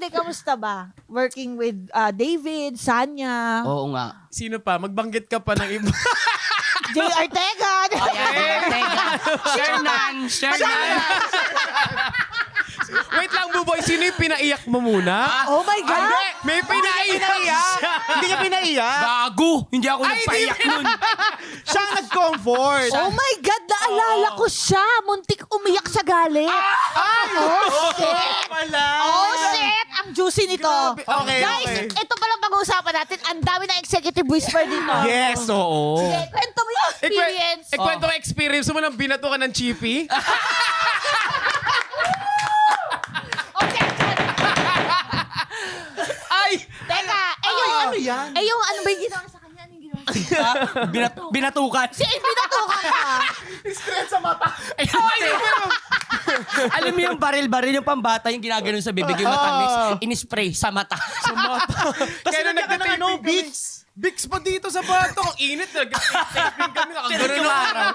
hindi, kamusta ba? Working with David, Sanya, Oo nga. Sino pa? Magbanggit ka pa ng iba. Jay Ortega. Teka. Shernan. Wait lang, Buboy. Sino yung pinaiyak mo muna? Oh my God! Hindi! May pinaiyak! Hindi niya pinaiyak. Gago! Hindi ako nagpaiyak nun. Siya ang nag-comfort. Oh my God! Naalala ko siya! Muntik umiyak sa galit. Oh, shit! Wala. Oh, shit! Ang juicy nito. Okay, Guys, okay. ito palang pag-uusapan natin. Ang dami na executive whisper dito. Yes, oo. Sige, kwento mo yung experience. Kwento ko experience mo nang binato ka ng chippy? Okay. Ay! Teka, ano yan? yung ano ba yung ginawa sa kanya? Anong ginawa sa kanya? Binatukan. Si binatukan ka. Stress sa mata. Alam mo yung baril-baril yung pambata yung ginaganon sa bibig yung matamis, in-spray sa mata. Tapos nagka ka ng ano, beats. Bix pa dito sa bato. Ang init. Nag-taping kami. Nakagano'n ng araw.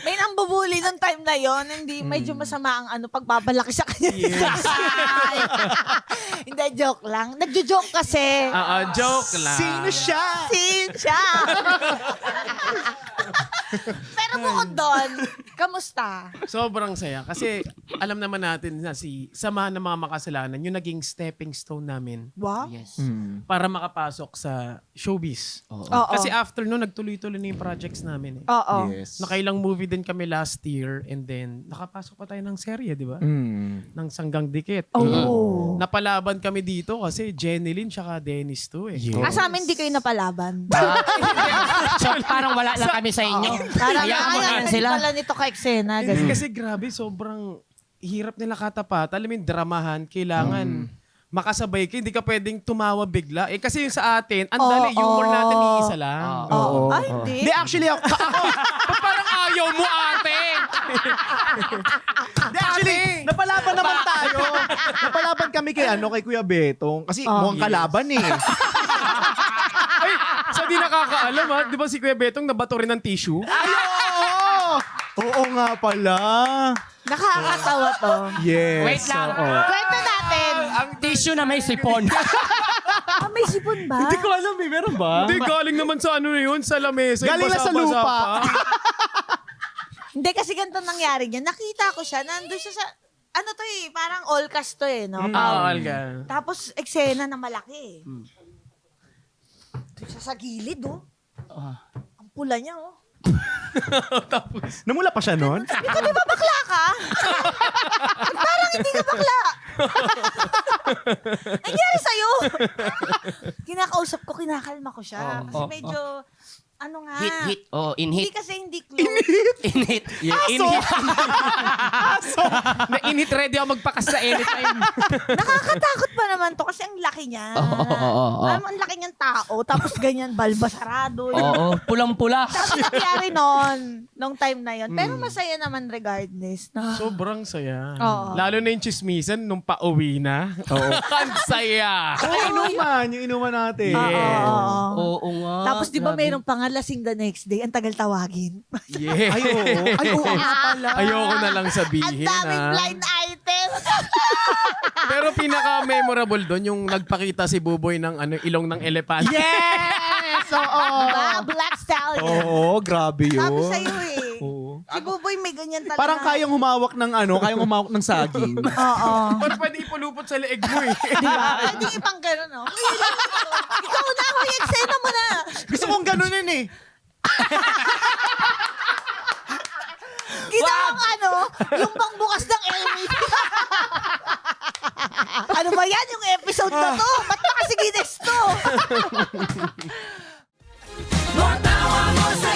May nambubuli nung time na yon, hindi medyo masama ang ano pagpapalaki sa kanya. Yes. Hindi, joke lang. Nagjo-joke kasi. Joke lang. Sino siya? Siya. Pero bukod doon, kamusta? Sobrang saya. Kasi alam naman natin na si samahan ng mga makasalanan, yung naging stepping stone namin Wow. Yes. para makapasok sa showbiz. Oo. Oo. Kasi after nun, nagtuloy-tuloy na yung projects namin. Oo. Yes. Nakailang movie din kami last year and then nakapasok pa tayo ng serye, di ba? Mm. Ng Sanggang Dikit. Oh. Napalaban kami dito kasi Jenny Lynn tsaka Dennis to eh. Yes. Ah, sa amin di kayo napalaban. So, parang wala lang kami sa inyo. Parang Hayaan mo na yan sila. pala nito ka eksena. Hindi, ganun. kasi grabe, sobrang hirap nila katapat. Alam mo yung dramahan, kailangan makasabay ka. Hindi ka pwedeng tumawa bigla. Eh kasi yung sa atin, ang dali, humor natin iisa lang. Oo. Ay, hindi. Hindi, actually, ako, Parang ayaw mo, ate! Hindi, actually, napalaban naman tayo. Napalaban kami kay Kuya Betong. Kasi mukhang kalaban eh. Ay, sa di nakakaalam ha, di ba si Kuya Betong nabato rin ng tissue? Ay, oo! Oo nga pala. Nakakatawa to. Yes. Wait lang. Oo. Kwento natin. Ang tissue na may sipon. Ah, may sipon ba? Hindi ko alam eh, meron ba? Hindi, galing naman sa ano na yun, sa lamesa. yung Galing na sa basa-basa lupa. pa. Hindi, kasi ganito nangyari niya. Nakita ko siya, nandun siya sa, ano to eh, parang all cast to eh, no? Alga. Tapos, eksena na malaki eh. Doon siya sa gilid, oh. Ang pula niya, oh. Namula pa siya nun? Ito, di ba bakla ka? Parang hindi ka bakla. Nangyari sa'yo. Kinakausap ko, kinakalma ko siya. Kasi medyo, ano nga. Hit. Oh, Hindi in-hit. kasi hindi close. In-hit. Yeah, In-hit. Na-inhit, ready ako magpakas sa anytime. Nakakatakot pa naman to kasi ang laki niya. Oo. Alam mo, ang laki niyang tao. Tapos ganyan, balbasarado. Oo, pulang-pula. Tapos nangyari nun, nung time na yon. Pero masaya naman regardless. Na, Sobrang saya. Oo. Lalo na yung chismisan nung pauwi na. Oo. Ang saya. Yung inuman natin. Yes. Oo nga. Tapos di ba grabe. mayroong pangalasing the next day, ang tagal tawagin. Yes. Ay, oo. Ay, oo nga pala. Ayoko na lang Ang sabihin daming ha. blind item. Pero pinaka-memorable doon yung nagpakita si Buboy ng ilong ng elepante. Yes! Oo. Diba? Black Stallion. Oo, grabe yun. Sabi sa'yo eh. Oo. Si Buboy may ganyan talaga. Parang kayang humawak ng saging. Oo. Parang pwede ipulupot sa leeg mo eh. Diba? Pwede ipang gano'n, no? Ikaw na ako, yung eksena mo na. Gusto kong ganunin eh. Ginawang yung pangbukas ng Emmy. Ano ba yan, yung episode na to? Ba't nakasiginex to? Matawa mo sa